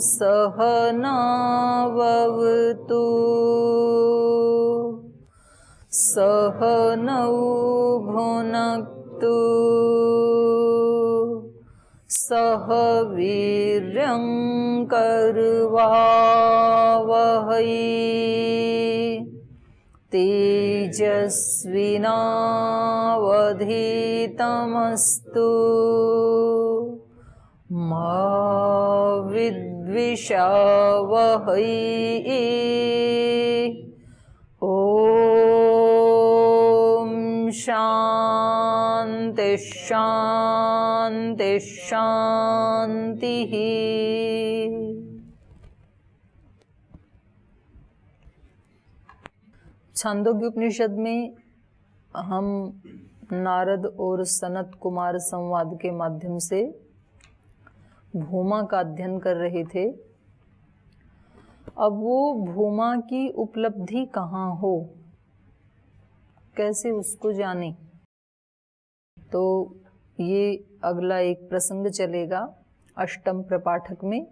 सहनावतु सहनौ भुनक्तु सह वीर्यं करवावहै तेजस्विनावधीतमस्तु मा विद्विषावहै। ॐ शान्ति शान्ति शान्तिः। छांदोग्य उपनिषद में हम नारद और सनत कुमार संवाद के माध्यम से भूमा का अध्ययन कर रहे थे। अब वो भूमा की उपलब्धि कहाँ हो, कैसे उसको जाने, तो ये अगला एक प्रसंग चलेगा अष्टम प्रपाठक में।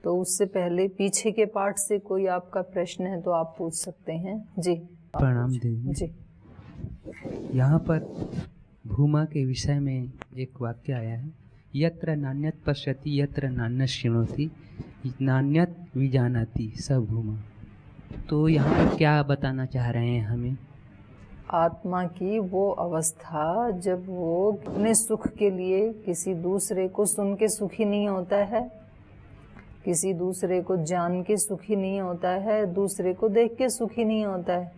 तो उससे पहले पीछे के पाठ से कोई आपका प्रश्न है तो आप पूछ सकते हैं। जी प्रणाम देवी जी। यहाँ पर भूमा के विषय में एक वाक्य आया है, यत्र नान्यत पश्यति यत्र नान्यत शृणोति नान्यत विजानाति स भूमा। तो यहाँ पर क्या बताना चाह रहे हैं हमें? आत्मा की वो अवस्था जब वो अपने सुख के लिए किसी दूसरे को सुन के सुखी नहीं होता है, किसी दूसरे को जान के सुखी नहीं होता है, दूसरे को देख के सुखी नहीं होता है।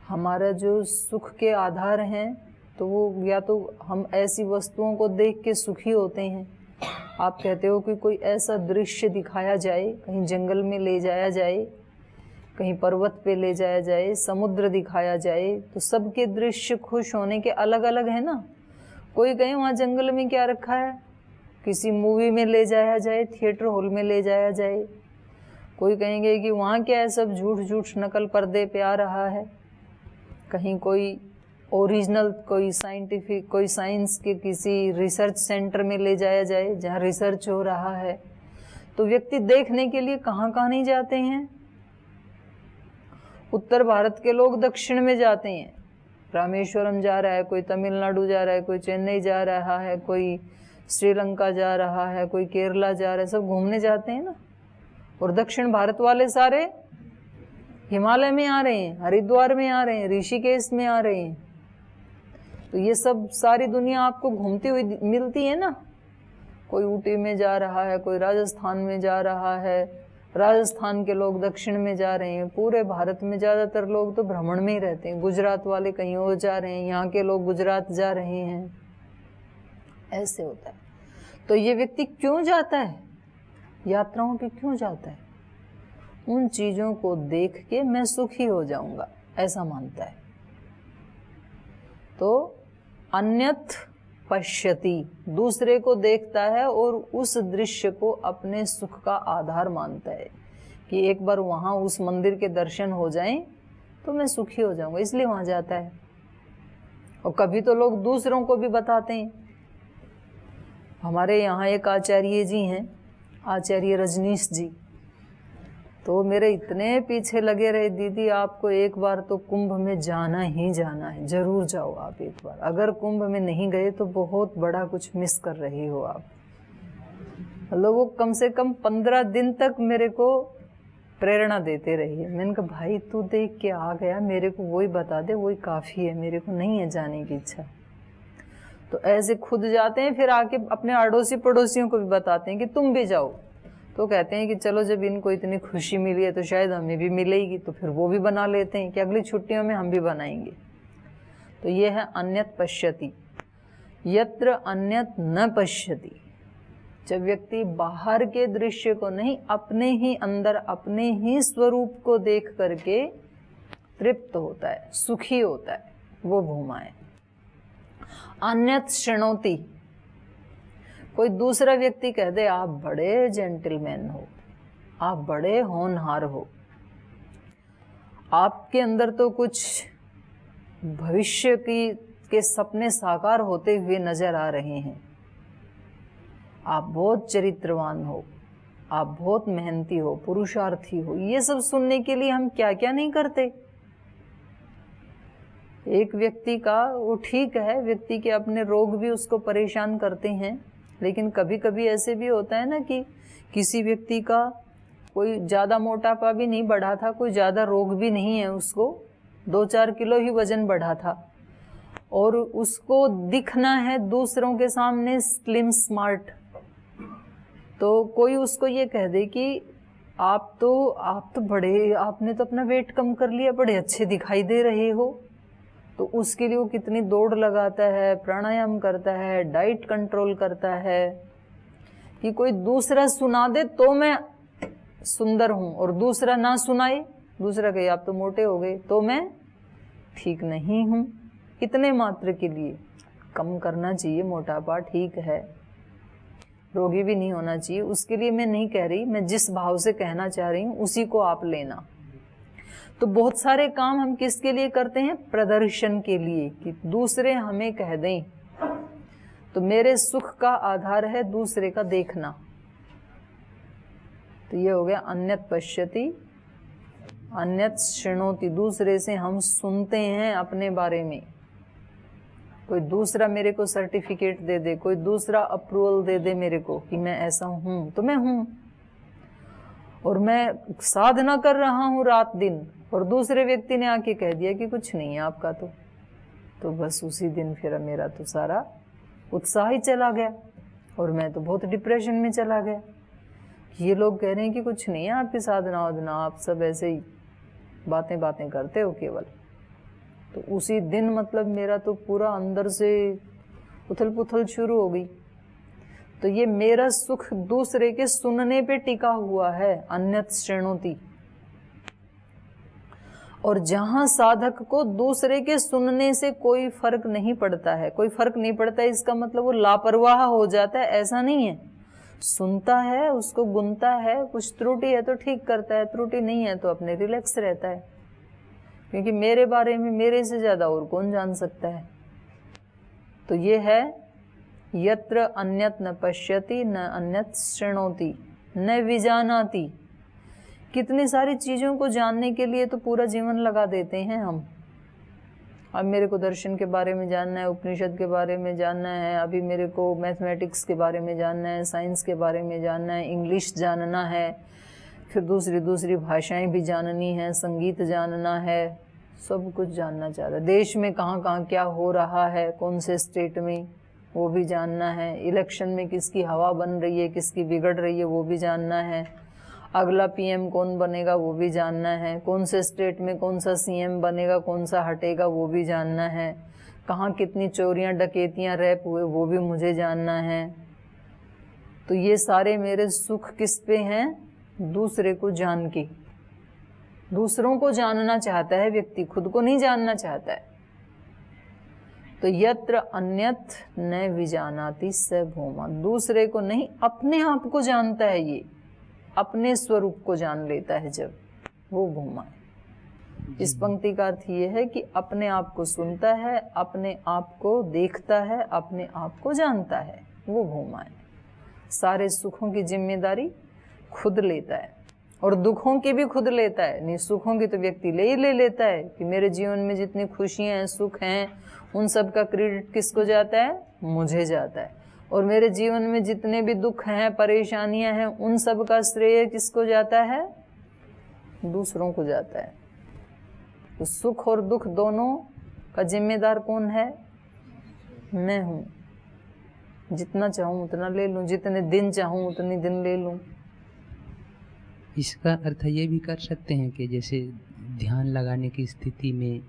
हमारा जो सुख के आधार हैं तो वो या तो हम ऐसी वस्तुओं को देख के सुखी होते हैं। आप कहते हो कि कोई ऐसा दृश्य दिखाया जाए, कहीं जंगल में ले जाया जाए, कहीं पर्वत पे ले जाया जाए, समुद्र दिखाया जाए, तो सबके दृश्य खुश होने के अलग अलग है ना। कोई कहे वहाँ जंगल में क्या रखा है, किसी मूवी में ले जाया जाए, थिएटर हॉल में ले जाया जाए। कोई कहेंगे कि वहाँ क्या है, सब झूठ झूठ नकल पर्दे पे आ रहा है। कहीं कोई ओरिजिनल, कोई साइंटिफिक, कोई साइंस के किसी रिसर्च सेंटर में ले जाया जाए जहाँ रिसर्च हो रहा है। तो व्यक्ति देखने के लिए कहाँ कहाँ नहीं जाते हैं। उत्तर भारत के लोग दक्षिण में जाते हैं, रामेश्वरम जा रहा है, कोई तमिलनाडु जा रहा है, कोई चेन्नई जा रहा है, कोई श्रीलंका जा रहा है, कोई केरला जा रहा है, सब घूमने जाते हैं ना। और दक्षिण भारत वाले सारे हिमालय में आ रहे हैं, हरिद्वार में आ रहे हैं, ऋषिकेश में आ रहे हैं। तो ये सब सारी दुनिया आपको घूमती हुई मिलती है ना। कोई ऊटी में जा रहा है, कोई राजस्थान में जा रहा है, राजस्थान के लोग दक्षिण में जा रहे हैं। पूरे भारत में ज़्यादातर लोग तो भ्रमण में ही रहते हैं। गुजरात वाले कहीं और जा रहे हैं, यहाँ के लोग गुजरात जा रहे हैं, ऐसे होता है। तो ये व्यक्ति क्यों जाता है, यात्राओं पे क्यों जाता है? उन चीज़ों को देख के मैं सुखी हो जाऊंगा, ऐसा मानता है। तो अन्यथ पश्यति, दूसरे को देखता है और उस दृश्य को अपने सुख का आधार मानता है कि एक बार वहाँ उस मंदिर के दर्शन हो जाएं तो मैं सुखी हो जाऊंगा, इसलिए वहाँ जाता है। और कभी तो लोग दूसरों को भी बताते हैं। हमारे यहाँ एक आचार्य जी हैं, आचार्य रजनीश जी, तो मेरे इतने पीछे लगे रहे, दीदी आपको एक बार तो कुंभ में जाना ही जाना है, जरूर जाओ आप एक बार। अगर कुंभ में नहीं गए तो बहुत बड़ा कुछ मिस कर रहे हो आप। मतलब वो कम से कम 15 दिन तक मेरे को प्रेरणा देते रही है। मैंने कहा भाई तू देख के आ गया, मेरे को वही बता दे, वही काफ़ी है, मेरे को नहीं है जाने की इच्छा। तो ऐसे खुद जाते हैं, फिर आके अपने अड़ोसी पड़ोसियों को भी बताते हैं कि तुम भी जाओ। तो कहते हैं कि चलो जब इनको इतनी खुशी मिली है तो शायद हमें भी मिलेगी, तो फिर वो भी बना लेते हैं कि अगली छुट्टियों में हम भी बनाएंगे। तो ये है अन्यत पश्यति। यत्र अन्यत न पश्यति, जब व्यक्ति बाहर के दृश्य को नहीं, अपने ही अंदर अपने ही स्वरूप को देख करके तृप्त होता है, सुखी होता है, वो भूमा है। अन्यत शृणोति, कोई दूसरा व्यक्ति कह दे आप बड़े जेंटलमैन हो, आप बड़े होनहार हो, आपके अंदर तो कुछ भविष्य के सपने साकार होते हुए नजर आ रहे हैं, आप बहुत चरित्रवान हो, आप बहुत मेहनती हो, पुरुषार्थी हो। ये सब सुनने के लिए हम क्या क्या नहीं करते। एक व्यक्ति का वो ठीक है, व्यक्ति के अपने रोग भी उसको परेशान करते हैं, लेकिन कभी कभी ऐसे भी होता है ना कि किसी व्यक्ति का कोई ज़्यादा मोटापा भी नहीं बढ़ा था, कोई ज़्यादा रोग भी नहीं है, उसको 2-4 किलो ही वजन बढ़ा था और उसको दिखना है दूसरों के सामने स्लिम स्मार्ट। तो कोई उसको ये कह दे कि आप तो बड़े, आपने तो अपना वेट कम कर लिया, बड़े अच्छे दिखाई दे रहे हो। तो उसके लिए वो कितनी दौड़ लगाता है, प्राणायाम करता है, डाइट कंट्रोल करता है कि कोई दूसरा सुना दे तो मैं सुंदर हूँ, और दूसरा ना सुनाए, दूसरा कहे आप तो मोटे हो गए तो मैं ठीक नहीं हूँ। इतने मात्र के लिए कम करना चाहिए मोटापा, ठीक है, रोगी भी नहीं होना चाहिए। उसके लिए मैं नहीं कह रही, मैं जिस भाव से कहना चाह रही हूँ उसी को आप लेना। तो बहुत सारे काम हम किसके लिए करते हैं? प्रदर्शन के लिए, कि दूसरे हमें कह दें। तो मेरे सुख का आधार है दूसरे का देखना। तो ये हो गया अन्यत् पश्यति अन्यत् शृणोति। दूसरे से हम सुनते हैं अपने बारे में। कोई दूसरा मेरे को सर्टिफिकेट दे दे, कोई दूसरा अप्रूवल दे दे मेरे को कि मैं ऐसा हूँ, तो मैं हूँ। और मैं साधना कर रहा हूँ रात दिन, और दूसरे व्यक्ति ने आके कह दिया कि कुछ नहीं है आपका, तो बस उसी दिन फिर मेरा तो सारा उत्साह ही चला गया, और मैं तो बहुत डिप्रेशन में चला गया। ये लोग कह रहे हैं कि कुछ नहीं है आपकी साधना वाधना, आप सब ऐसे ही बातें बातें करते हो केवल। तो उसी दिन मतलब मेरा तो पूरा अंदर से उथल पुथल शुरू हो गई। तो ये मेरा सुख दूसरे के सुनने पे टिका हुआ है, अन्यत् शृणोति। और जहां साधक को दूसरे के सुनने से कोई फर्क नहीं पड़ता है, कोई फर्क नहीं पड़ता है, इसका मतलब वो लापरवाह हो जाता है, ऐसा नहीं है। सुनता है, उसको गुनता है, कुछ त्रुटि है तो ठीक करता है, त्रुटि नहीं है तो अपने रिलैक्स रहता है, क्योंकि मेरे बारे में मेरे से ज्यादा और कौन जान सकता है। तो ये है यत्र अन्यत् न पश्यति न अन्यत् शृणोति न विजानाति। कितनी सारी चीज़ों को जानने के लिए तो पूरा जीवन लगा देते हैं हम। अब मेरे को दर्शन के बारे में जानना है, उपनिषद के बारे में जानना है, अभी मेरे को मैथमेटिक्स के बारे में जानना है, साइंस के बारे में जानना है, इंग्लिश जानना है, फिर दूसरी भाषाएं भी जाननी है, संगीत जानना है, सब कुछ जानना चाहता है। देश में कहाँ कहाँ क्या हो रहा है, कौन से स्टेट में, वो भी जानना है। इलेक्शन में किसकी हवा बन रही है, किसकी बिगड़ रही है, वो भी जानना है। अगला पीएम कौन बनेगा वो भी जानना है। कौन से स्टेट में कौन सा सीएम बनेगा, कौन सा हटेगा वो भी जानना है। कहाँ कितनी चोरियां डकैतियां रैप हुए वो भी मुझे जानना है। तो ये सारे मेरे सुख किस पे हैं? दूसरे को जान के। दूसरों को जानना चाहता है व्यक्ति, खुद को नहीं जानना चाहता है। तो यत्र अन्यत् न विजानाति स भूमा। दूसरे को नहीं, अपने आप को जानता है, ये अपने स्वरूप को जान लेता है जब, वो भूमा है। इस पंक्ति का अर्थ ये है कि अपने आप को सुनता है, अपने आप को देखता है, अपने आप को जानता है, वो भूमा है। सारे सुखों की जिम्मेदारी खुद लेता है और दुखों की भी खुद लेता है। नहीं, सुखों की तो व्यक्ति ले लेता है कि मेरे जीवन में जितनी खुशियां हैं, सुख हैं, उन सब का क्रेडिट किसको जाता है? मुझे जाता है। और मेरे जीवन में जितने भी दुख हैं, परेशानियां हैं, उन सब का श्रेय किसको जाता है? दूसरों को जाता है। तो सुख और दुख दोनों का जिम्मेदार कौन है? मैं हूँ। जितना चाहूँ उतना ले लूँ, जितने दिन चाहूँ उतने दिन ले लूँ। इसका अर्थ ये भी कर सकते हैं कि जैसे ध्यान लगाने की स्थिति में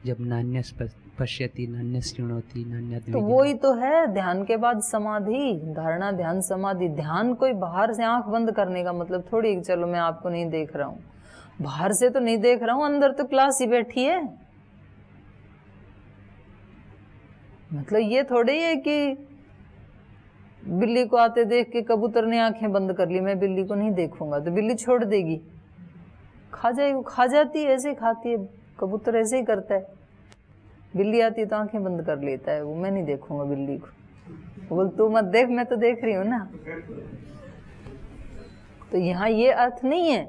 जब नान्यत् पश्यति नान्यत् शृणोति नान्यत्, तो वही तो है ध्यान के बाद समाधि, धारणा, ध्यान, समाधि। ध्यान कोई बाहर से आंख बंद करने का मतलब थोड़ी, चलो मैं आपको नहीं देख रहा हूँ, बाहर से तो नहीं देख रहा हूँ, अंदर तो क्लास ही बैठी है। मतलब ये थोड़ी है कि बिल्ली को आते देख के कबूतर ने आंखें बंद कर ली, मैं बिल्ली को नहीं देखूंगा तो बिल्ली छोड़ देगी, खा जाएगी, खा जाती है, ऐसे खाती है, कबूतर ऐसे ही करता है। बिल्ली आती है तो आंखें बंद कर लेता है, वो मैं नहीं देखूंगा बिल्ली को। बोल तू मत देख, मैं तो देख रही हूँ ना। तो यहाँ ये अर्थ नहीं है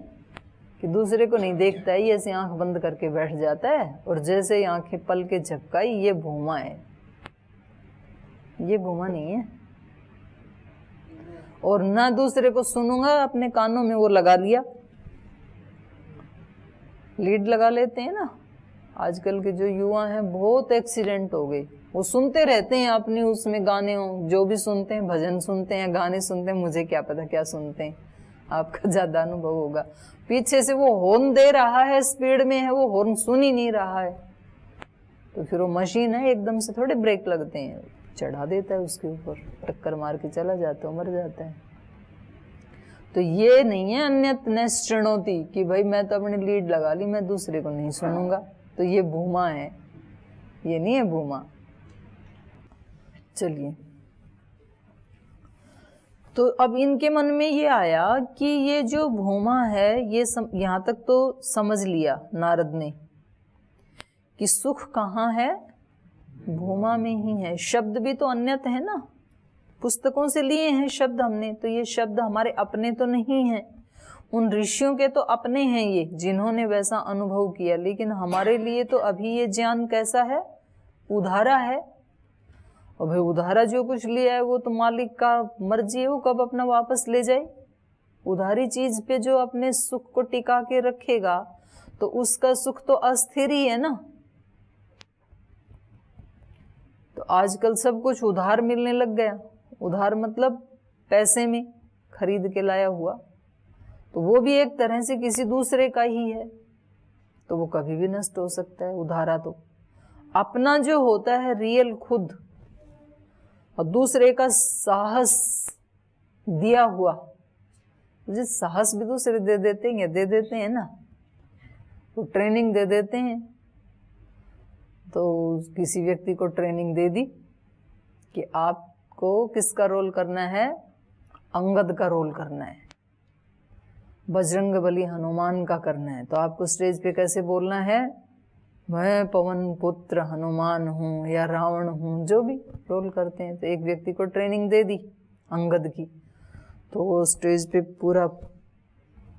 कि दूसरे को नहीं देखता है, ये ऐसे आंख बंद करके बैठ जाता है और जैसे ही आंखें पल के झपकाई ये भूमा है, ये भूमा नहीं है। और ना दूसरे को सुनूंगा, अपने कानों में वो लगा लिया, लीड लगा लेते हैं ना। आजकल के जो युवा हैं बहुत एक्सीडेंट हो गए, वो सुनते रहते हैं अपनी उसमें गाने हो, जो भी सुनते हैं, भजन सुनते हैं, गाने सुनते हैं, मुझे क्या पता क्या सुनते हैं, आपका ज्यादा अनुभव होगा। पीछे से वो हॉर्न दे रहा है, स्पीड में है, वो हॉर्न सुन ही नहीं रहा है, तो फिर वो मशीन है, एकदम से थोड़े ब्रेक लगते हैं, चढ़ा देता है उसके ऊपर, टक्कर मार के चला जाता है, मर जाता है। तो ये नहीं है अन्यत न शृणोति कि भाई मैं तो अपनी लीड लगा ली, मैं दूसरे को नहीं सुनूंगा, तो ये भूमा है, ये नहीं है भूमा। चलिए, तो अब इनके मन में ये आया कि ये जो भूमा है, ये यहाँ तक तो समझ लिया नारद ने कि सुख कहाँ है, भूमा में ही है। शब्द भी तो अन्यत है ना, पुस्तकों से लिए हैं शब्द हमने, तो ये शब्द हमारे अपने तो नहीं हैं, उन ऋषियों के तो अपने हैं ये, जिन्होंने वैसा अनुभव किया। लेकिन हमारे लिए तो अभी ये ज्ञान कैसा है, उधारा है। और भाई उधारा जो कुछ लिया है वो तो मालिक का मर्जी है, वो कब अपना वापस ले जाए। उधारी चीज पे जो अपने सुख को टिका के रखेगा तो उसका सुख तो अस्थिर ही है ना। तो आजकल सब कुछ उधार मिलने लग गया, उधार मतलब पैसे में खरीद के लाया हुआ, तो वो भी एक तरह से किसी दूसरे का ही है, तो वो कभी भी नष्ट हो सकता है। उधारा तो अपना जो होता है रियल खुद, और दूसरे का साहस दिया हुआ, मुझे साहस भी दूसरे दे देते हैं ना, तो ट्रेनिंग दे देते हैं। तो किसी व्यक्ति को ट्रेनिंग दे दी कि आपको किसका रोल करना है, अंगद का रोल करना है, बजरंगबली हनुमान का करना है। तो आपको स्टेज पे कैसे बोलना है, मैं पवन पुत्र हनुमान हूँ या रावण हूँ, जो भी रोल करते हैं। तो एक व्यक्ति को ट्रेनिंग दे दी अंगद की, तो वो स्टेज पे पूरा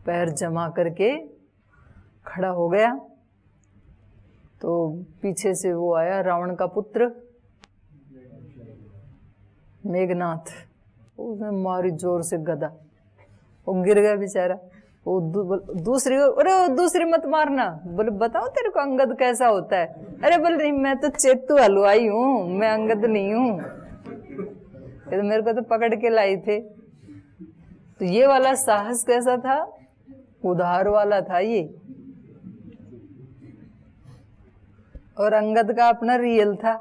पैर जमा करके खड़ा हो गया। तो पीछे से वो आया रावण का पुत्र मेघनाथ, उसने मारी जोर से गदा, वो गिर गया बेचारा। वो दूसरी, अरे दूसरी मत मारना, बोले बताओ तेरे को अंगद कैसा होता है। अरे बोले नहीं, मैं तो चेतु हलवाई हूँ, मैं अंगद नहीं हूँ, तो मेरे को तो पकड़ के लाई थे। तो ये वाला साहस कैसा था, उधार वाला था ये, और अंगद का अपना रियल था,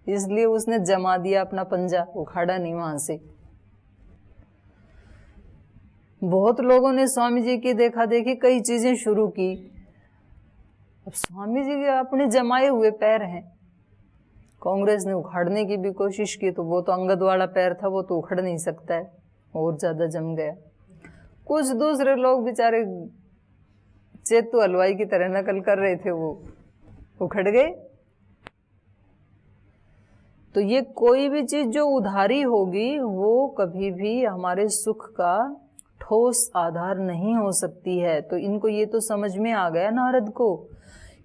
इसलिए उसने जमा दिया अपना पंजा, उखाड़ा नहीं वहां से। बहुत लोगों ने स्वामी जी की देखा देखी कई चीजें शुरू की। अब स्वामी जी के अपने जमाए हुए पैर हैं, कांग्रेस ने उखाड़ने की भी कोशिश की, तो वो तो अंगद वाला पैर था, वो तो उखड़ नहीं सकता है, और ज्यादा जम गया। कुछ दूसरे लोग बेचारे चेतु हलवाई की तरह नकल कर रहे थे, वो उखड़ गए। तो ये कोई भी चीज जो उधारी होगी वो कभी भी हमारे सुख का ठोस आधार नहीं हो सकती है। तो इनको ये तो समझ में आ गया नारद को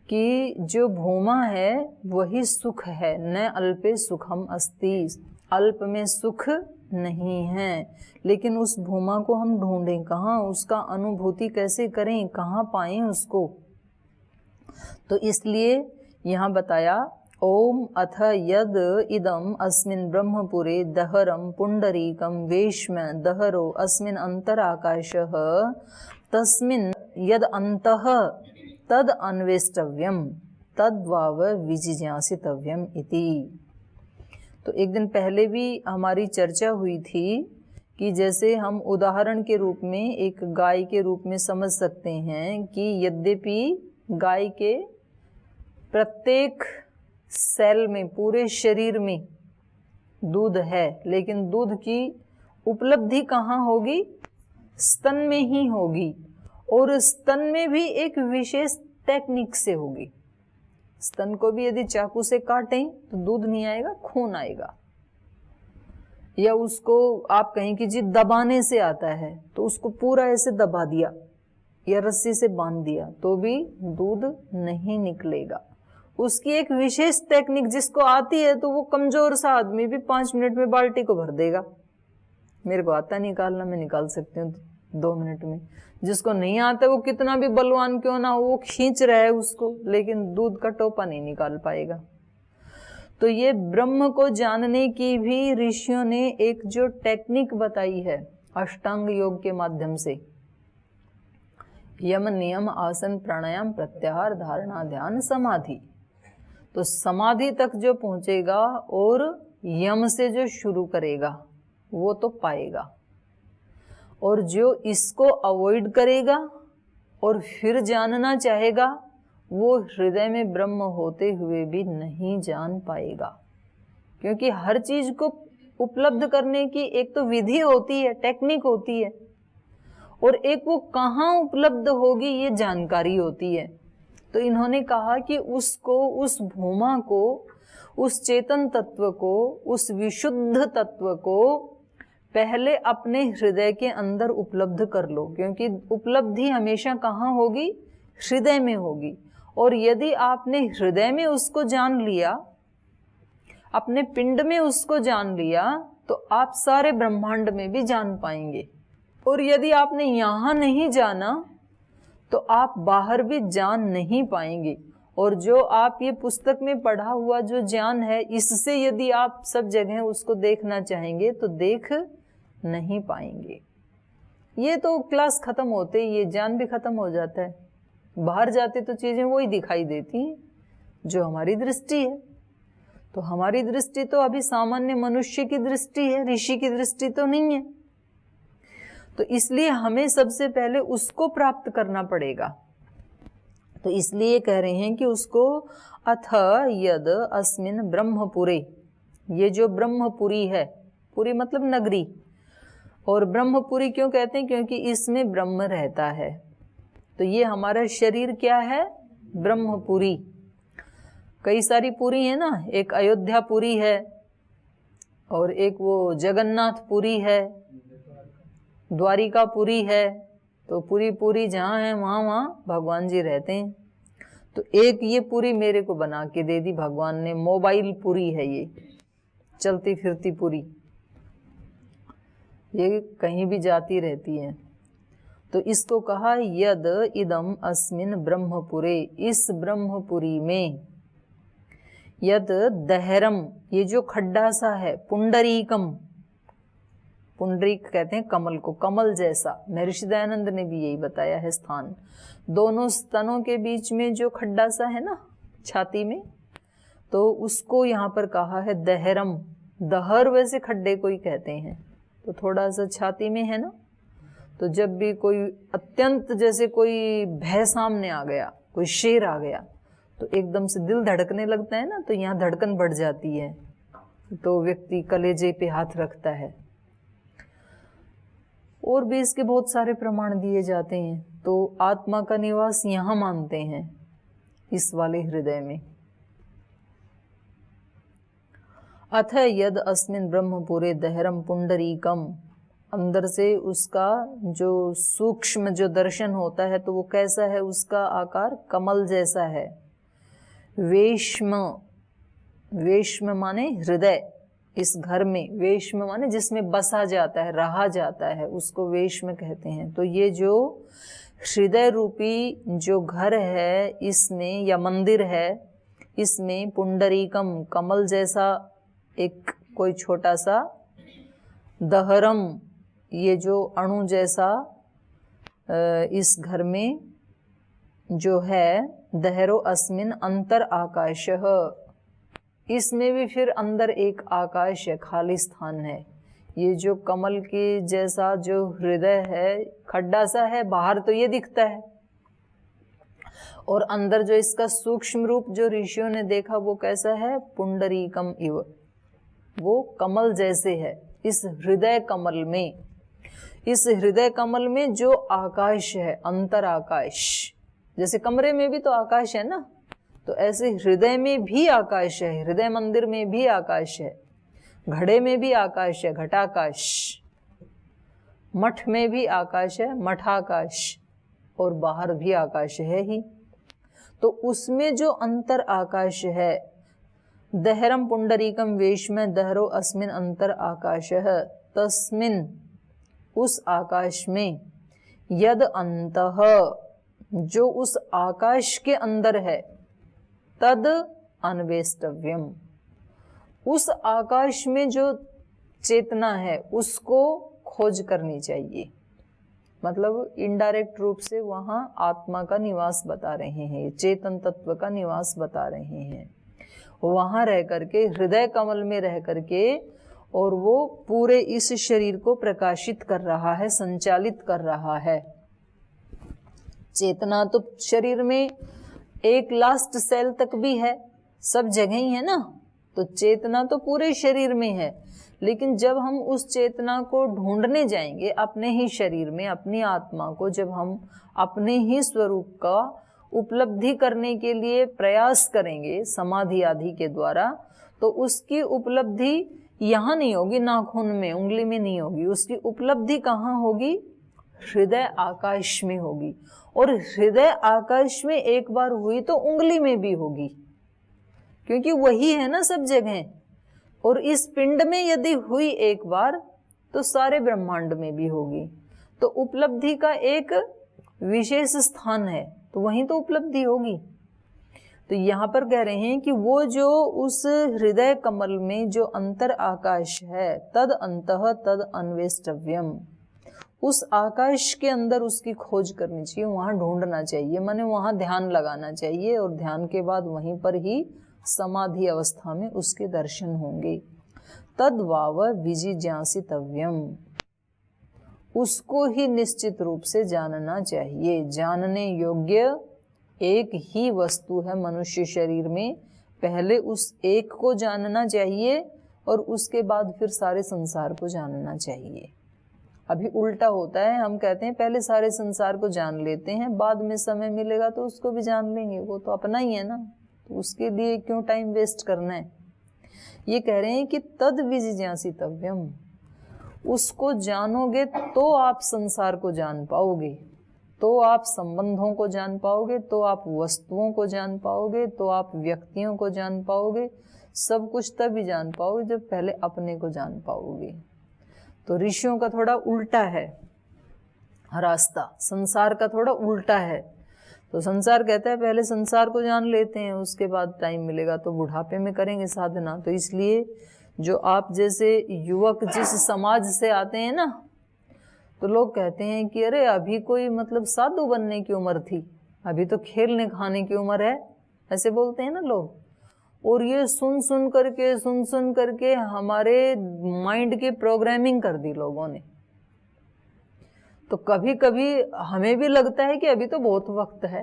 कि जो भूमा है वही सुख है, न अल्पे सुखम अस्ति, अल्प में सुख नहीं है। लेकिन उस भूमा को हम ढूंढें कहाँ, उसका अनुभूति कैसे करें, कहाँ पाएं उसको। तो इसलिए यहाँ बताया, ओम अथ यद इदम अस्मिन् ब्रह्मपुरे दहरम पुंडरीकम वेश्म दहरो अस्मिन् अंतराकाशः तस्मिन् यद अंतः तद अन्वेष्टव्यम तद्वाव विजिज्ञासितव्यम इति। तो एक दिन पहले भी हमारी चर्चा हुई थी कि जैसे हम उदाहरण के रूप में एक गाय के रूप में समझ सकते हैं कि यद्यपि गाय के प्रत्येक सेल में, पूरे शरीर में दूध है, लेकिन दूध की उपलब्धि कहाँ होगी, स्तन में ही होगी, और स्तन में भी एक विशेष टेक्निक से होगी। स्तन को भी यदि चाकू से काटें तो दूध नहीं आएगा, खून आएगा। या उसको आप कहें कि जी दबाने से आता है, तो उसको पूरा ऐसे दबा दिया या रस्सी से बांध दिया तो भी दूध नहीं निकलेगा। उसकी एक विशेष टेक्निक जिसको आती है तो वो कमजोर सा आदमी भी 5 मिनट में बाल्टी को भर देगा। मेरे को आता निकालना, मैं निकाल सकती हूँ 2 मिनट में। जिसको नहीं आता वो कितना भी बलवान क्यों ना हो, वो खींच रहा है उसको, लेकिन दूध का टोपा नहीं निकाल पाएगा। तो ये ब्रह्म को जानने की भी ऋषियों ने एक जो टेक्निक बताई है अष्टांग योग के माध्यम से, यम नियम आसन प्राणायाम प्रत्याहार धारणा ध्यान समाधि। तो समाधि तक जो पहुंचेगा और यम से जो शुरू करेगा वो तो पाएगा, और जो इसको अवॉइड करेगा और फिर जानना चाहेगा वो हृदय में ब्रह्म होते हुए भी नहीं जान पाएगा। क्योंकि हर चीज को उपलब्ध करने की एक तो विधि होती है, टेक्निक होती है, और एक वो कहाँ उपलब्ध होगी ये जानकारी होती है। तो इन्होंने कहा कि उसको, उस भूमा को, उस चेतन तत्व को, उस विशुद्ध तत्व को पहले अपने हृदय के अंदर उपलब्ध कर लो, क्योंकि उपलब्धि हमेशा कहाँ होगी? हृदय में होगी। और यदि आपने हृदय में उसको जान लिया, अपने पिंड में उसको जान लिया, तो आप सारे ब्रह्मांड में भी जान पाएंगे। और यदि आपने यहाँ नहीं जाना तो आप बाहर भी जान नहीं पाएंगे। और जो आप ये पुस्तक में पढ़ा हुआ जो ज्ञान है, इससे यदि आप सब जगह उसको देखना चाहेंगे तो देख नहीं पाएंगे। ये तो क्लास खत्म होते ही ये ज्ञान भी खत्म हो जाता है। बाहर जाते तो चीजें वही दिखाई देती हैं जो हमारी दृष्टि है। तो हमारी दृष्टि तो अभी सामान्य मनुष्य की दृष्टि है, ऋषि की दृष्टि तो नहीं है। तो इसलिए हमें सबसे पहले उसको प्राप्त करना पड़ेगा। तो इसलिए कह रहे हैं कि उसको अथ यद अस्मिन ब्रह्मपुरे, ये जो ब्रह्मपुरी है, पुरी मतलब नगरी, और ब्रह्मपुरी क्यों कहते हैं? क्योंकि इसमें ब्रह्म रहता है। तो ये हमारा शरीर क्या है? ब्रह्मपुरी। कई सारी पुरी है ना, एक अयोध्यापुरी है और एक वो जगन्नाथपुरी है, द्वारिकापुरी है। तो पूरी जहाँ है वहाँ वहाँ भगवान जी रहते हैं। तो एक ये पूरी मेरे को बना के दे दी भगवान ने, मोबाइल पूरी है ये, चलती फिरती पूरी, ये कहीं भी जाती रहती है। तो इसको कहा यद इदम अस्मिन ब्रह्मपुरे, इस ब्रह्मपुरी में, यद दहरम, ये जो खड्डा सा है, पुंडरीकम, पुंडरीक कहते हैं कमल को, कमल जैसा। महर्षि दयानंद ने भी यही बताया है स्थान। दोनों स्तनों के बीच में जो खड्डा सा है ना छाती में, तो उसको यहाँ पर कहा है दहरम। दहर वैसे खड्डे को ही कहते हैं। तो थोड़ा सा छाती में है ना, तो जब भी कोई अत्यंत, जैसे कोई भय सामने आ गया, कोई शेर आ गया, तो एकदम से दिल धड़कने लगता है ना, तो यहाँ धड़कन बढ़ जाती है, तो व्यक्ति कलेजे पे हाथ रखता है। और भी इसके बहुत सारे प्रमाण दिए जाते हैं। तो आत्मा का निवास यहाँ मानते हैं, इस वाले हृदय में। अथ यद अस्मिन ब्रह्मपुरे दहरम पुंडरीकम, अंदर से उसका जो सूक्ष्म जो दर्शन होता है तो वो कैसा है? उसका आकार कमल जैसा है। वेश्म, वेश्म माने हृदय, इस घर में, वेश्म माने जिसमें बसा जाता है, रहा जाता है, उसको वेश्म कहते हैं। तो ये जो हृदय रूपी जो घर है इसमें, या मंदिर है, इसमें पुंडरीकम, कमल जैसा एक कोई छोटा सा, दहरम, ये जो अणु जैसा इस घर में जो है, दहरो अस्मिन अंतर आकाशः, इसमें भी फिर अंदर एक आकाश है, खाली स्थान है। ये जो कमल के जैसा जो हृदय है, खड्डा सा है, बाहर तो ये दिखता है, और अंदर जो इसका सूक्ष्म रूप जो ऋषियों ने देखा वो कैसा है? पुंडरीकम इव, वो कमल जैसे है। इस हृदय कमल में, इस हृदय कमल में जो आकाश है, अंतर आकाश, जैसे कमरे में भी तो आकाश है ना, तो ऐसे हृदय में भी आकाश है, हृदय मंदिर में भी आकाश है। घड़े में भी आकाश है, घटाकाश, मठ में भी आकाश है, मठाकाश, और बाहर भी आकाश है ही। तो उसमें जो अंतर आकाश है, दहरम पुंडरीकम वेश में दहरो अस्मिन अंतर आकाश है, तस्मिन उस आकाश में, यद अंतः जो उस आकाश के अंदर है, तद अन्वेष्टव्यम उस आकाश में जो चेतना है उसको खोज करनी चाहिए। मतलब इनडायरेक्ट रूप से वहाँ आत्मा का निवास बता रहे हैं, चेतन तत्व का निवास बता रहे हैं। वहाँ रह करके, हृदय कमल में रह करके, और वो पूरे इस शरीर को प्रकाशित कर रहा है, संचालित कर रहा है। चेतना तो शरीर में एक लास्ट सेल तक भी है, सब जगह ही है ना। तो चेतना तो पूरे शरीर में है, लेकिन जब हम उस चेतना को ढूंढने जाएंगे अपने ही शरीर में, अपनी आत्मा को जब हम अपने ही स्वरूप का उपलब्धि करने के लिए प्रयास करेंगे समाधि आदि के द्वारा, तो उसकी उपलब्धि यहाँ नहीं होगी, नाखून में, उंगली में नहीं होगी। उसकी उपलब्धि कहाँ होगी? हृदय आकाश में होगी। और हृदय आकाश में एक बार हुई तो उंगली में भी होगी, क्योंकि वही है ना सब जगह। और इस पिंड में यदि हुई एक बार तो सारे ब्रह्मांड में भी होगी। तो उपलब्धि का एक विशेष स्थान है, तो वहीं तो उपलब्धि होगी। तो यहाँ पर कह रहे हैं कि वो जो उस हृदय कमल में जो अंतर आकाश है, तद अंतः तद अन्वेष्टव्यम, उस आकाश के अंदर उसकी खोज करनी चाहिए, वहाँ ढूंढना चाहिए, माने वहाँ ध्यान लगाना चाहिए। और ध्यान के बाद वहीं पर ही समाधि अवस्था में उसके दर्शन होंगे। तद वाव विजिज्ञासितव्यम, उसको ही निश्चित रूप से जानना चाहिए। जानने योग्य एक ही वस्तु है मनुष्य शरीर में, पहले उस एक को जानना चाहिए और उसके बाद फिर सारे संसार को जानना चाहिए। अभी उल्टा होता है, हम कहते हैं पहले सारे संसार को जान लेते हैं, बाद में समय मिलेगा तो उसको भी जान लेंगे, वो तो अपना ही है ना, तो उसके लिए क्यों टाइम वेस्ट करना है। ये कह रहे हैं कि तद विजिज्ञासितव्यम, उसको जानोगे तो आप संसार को जान पाओगे, तो आप संबंधों को जान पाओगे, तो आप वस्तुओं को जान पाओगे, तो आप व्यक्तियों को जान पाओगे। सब कुछ तभी जान पाओगे जब पहले अपने को जान पाओगे। तो ऋषियों का थोड़ा उल्टा है रास्ता, संसार का थोड़ा उल्टा है। तो संसार कहता है पहले संसार को जान लेते हैं, उसके बाद टाइम मिलेगा तो बुढ़ापे में करेंगे साधना। तो इसलिए जो आप जैसे युवक जिस समाज से आते हैं ना, तो लोग कहते हैं कि अरे अभी कोई मतलब साधु बनने की उम्र थी, अभी तो खेलने खाने की उम्र है, ऐसे बोलते हैं ना लोग। और ये सुन सुन करके हमारे माइंड की प्रोग्रामिंग कर दी लोगों ने। तो कभी कभी हमें भी लगता है कि अभी तो बहुत वक्त है,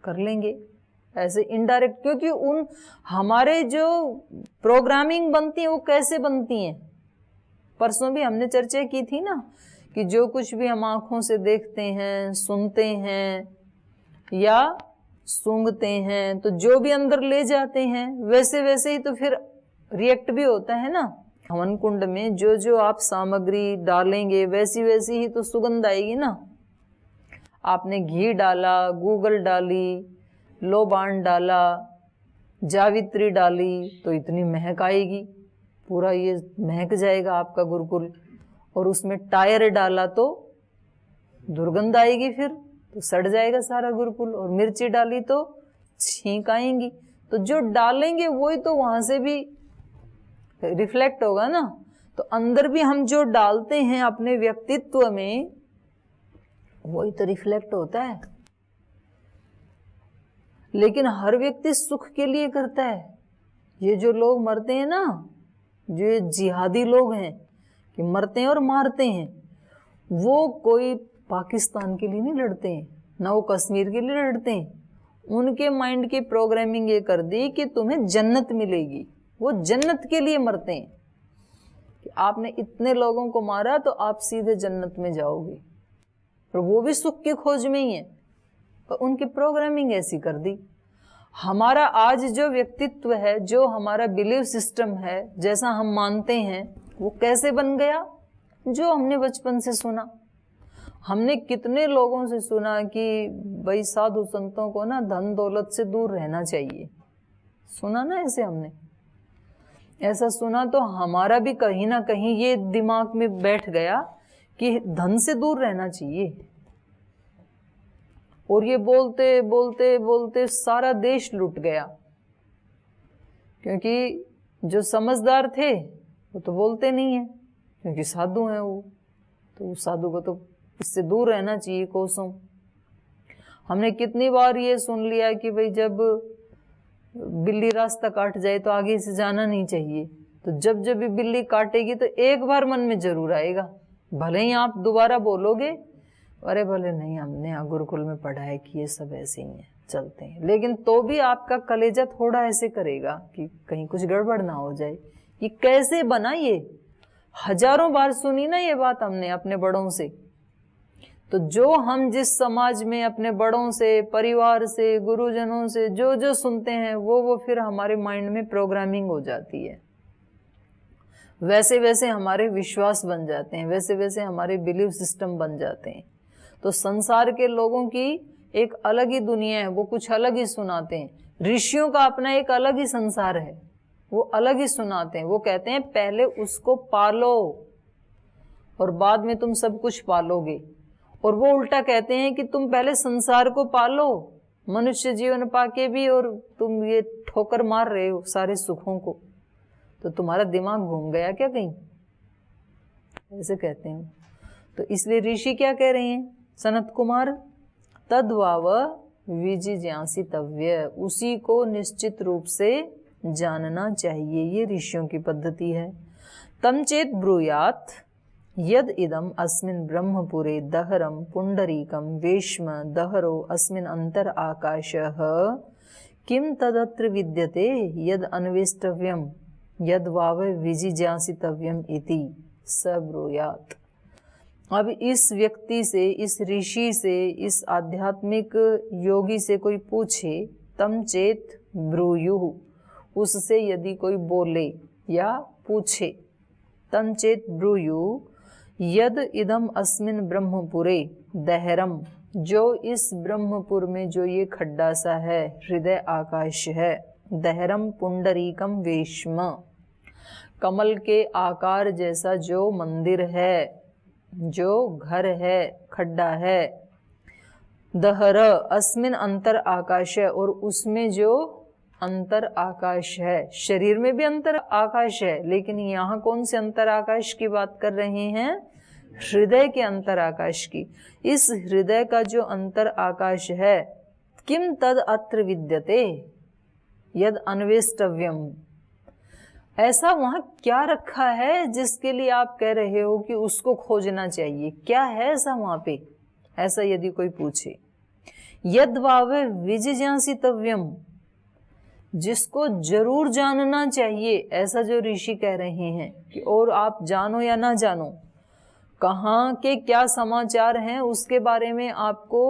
कर लेंगे ऐसे इनडायरेक्ट, क्योंकि उन हमारे जो प्रोग्रामिंग बनती है वो कैसे बनती हैं। परसों भी हमने चर्चा की थी ना कि जो कुछ भी हम आँखों से देखते हैं, सुनते हैं या सूंघते हैं, तो जो भी अंदर ले जाते हैं वैसे वैसे ही तो फिर रिएक्ट भी होता है ना। हवन कुंड में जो जो आप सामग्री डालेंगे वैसी वैसी ही तो सुगंध आएगी ना। आपने घी डाला, गूगल डाली, लोबान डाला, जावित्री डाली, तो इतनी महक आएगी, पूरा ये महक जाएगा आपका गुरुकुल। और उसमें टायर डाला तो दुर्गंध आएगी, फिर तो सड़ जाएगा सारा गुरुकुल। और मिर्ची डाली तो छींक आएंगी। तो जो डालेंगे वही तो वहां से भी रिफ्लेक्ट होगा ना। तो अंदर भी हम जो डालते हैं अपने व्यक्तित्व में वही तो रिफ्लेक्ट होता है। लेकिन हर व्यक्ति सुख के लिए करता है। ये जो लोग मरते हैं ना, जो ये जिहादी लोग हैं कि मरते हैं और मारते हैं, वो कोई पाकिस्तान के लिए नहीं लड़ते हैं, ना वो कश्मीर के लिए लड़ते हैं। उनके माइंड की प्रोग्रामिंग ये कर दी कि तुम्हें जन्नत मिलेगी, वो जन्नत के लिए मरते हैं कि आपने इतने लोगों को मारा तो आप सीधे जन्नत में जाओगे। और वो भी सुख की खोज में ही है, पर उनकी प्रोग्रामिंग ऐसी कर दी। हमारा आज जो व्यक्तित्व है, जो हमारा बिलीव सिस्टम है, जैसा हम मानते हैं, वो कैसे बन गया? जो हमने बचपन से सुना। हमने कितने लोगों से सुना कि भाई साधु संतों को ना धन दौलत से दूर रहना चाहिए। सुना ना ऐसे, हमने ऐसा सुना तो हमारा भी कहीं ना कहीं ये दिमाग में बैठ गया कि धन से दूर रहना चाहिए। और ये बोलते बोलते बोलते सारा देश लुट गया, क्योंकि जो समझदार थे वो तो बोलते नहीं है, क्योंकि साधु हैं वो, तो उस साधु को तो इससे दूर रहना चाहिए कोसों। हमने कितनी बार ये सुन लिया कि भाई जब बिल्ली रास्ता काट जाए तो आगे से जाना नहीं चाहिए। तो जब जब भी बिल्ली काटेगी तो एक बार मन में जरूर आएगा, भले ही आप दोबारा बोलोगे अरे भले नहीं, हमने यहाँ गुरुकुल में पढ़ा है कि ये सब ऐसे ही है, चलते हैं, लेकिन तो भी आपका कलेजा थोड़ा ऐसे करेगा कि कहीं कुछ गड़बड़ ना हो जाए। ये कैसे बना? ये हजारों बार सुनी ना ये बात हमने अपने बड़ों से। तो जो हम जिस समाज में अपने बड़ों से, परिवार से, गुरुजनों से जो जो सुनते हैं वो फिर हमारे माइंड में प्रोग्रामिंग हो जाती है। वैसे वैसे हमारे विश्वास बन जाते हैं, वैसे वैसे हमारे बिलीव सिस्टम बन जाते हैं। तो संसार के लोगों की एक अलग ही दुनिया है, वो कुछ अलग ही सुनाते हैं। ऋषियों का अपना एक अलग ही संसार है, वो अलग ही सुनाते हैं। वो कहते हैं पहले उसको पालो और बाद में तुम सब कुछ पालोगे। और वो उल्टा कहते हैं कि तुम पहले संसार को पालो, मनुष्य जीवन पाके भी, और तुम ये ठोकर मार रहे हो सारे सुखों को, तो तुम्हारा दिमाग घूम गया क्या कहीं? ऐसे कहते हैं। तो इसलिए ऋषि क्या कह रहे हैं सनत कुमार? तद्वाव विजिज्ञासितव्य, उसी को निश्चित रूप से जानना चाहिए। ये ऋषियों की पद्धति है। तम चेत ब्रूयात यद इदम अस्मिन् ब्रह्मपुरे दहरम पुंडरीकम वेश्म दहरो अस्मिन् अंतर आकाशः किम तदत्र विद्यते यद अन्वेष्टव्यम यद वाव विजिज्ञासितव्यम इति स ब्रूयात। अब इस व्यक्ति से, इस ऋषि से, इस आध्यात्मिक योगी से कोई पूछे, तम चेत ब्रूयुः, उससे यदि कोई बोले या पूछे, तम चेत ब्रूयुः यद इदम अस्मिन् ब्रह्मपुरे दहरम, जो इस ब्रह्मपुर में जो ये खड्डा सा है, हृदय आकाश है, दहरम पुंडरीकम वेश्म, कमल के आकार जैसा जो मंदिर है, जो घर है, खड्डा है, दहर अस्मिन अंतर आकाश है, और उसमें जो अंतर आकाश है। शरीर में भी अंतर आकाश है, लेकिन यहाँ कौन से अंतर आकाश की बात कर रहे हैं? हृदय के अंतर आकाश की। इस हृदय का जो अंतर आकाश है, किम तद अत्र विद्यते यद अन्वेष्टव्यम, ऐसा वहां क्या रखा है जिसके लिए आप कह रहे हो कि उसको खोजना चाहिए? क्या है ऐसा वहां पे? ऐसा यदि कोई पूछे, यद वावे विजिज्ञासितव्यम, जिसको जरूर जानना चाहिए, ऐसा जो ऋषि कह रहे हैं कि और आप जानो या ना जानो, कहाँ के क्या समाचार हैं उसके बारे में आपको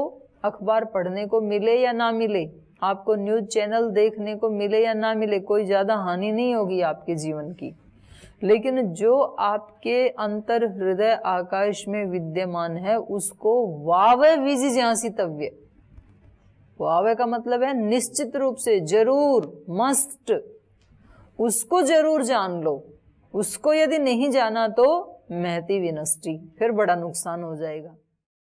अखबार पढ़ने को मिले या ना मिले, आपको न्यूज़ चैनल देखने को मिले या ना मिले, कोई ज़्यादा हानि नहीं होगी आपके जीवन की। लेकिन जो आपके अंतर हृदय आकाश में विद्यमान है, उसको वावे विजिज्ञासितव्य, वावे का मतलब है निश्चित रूप से, जरूर, मस्ट, उसको जरूर जान लो। उसको यदि नहीं जाना तो महति विनष्टि, फिर बड़ा नुकसान हो जाएगा।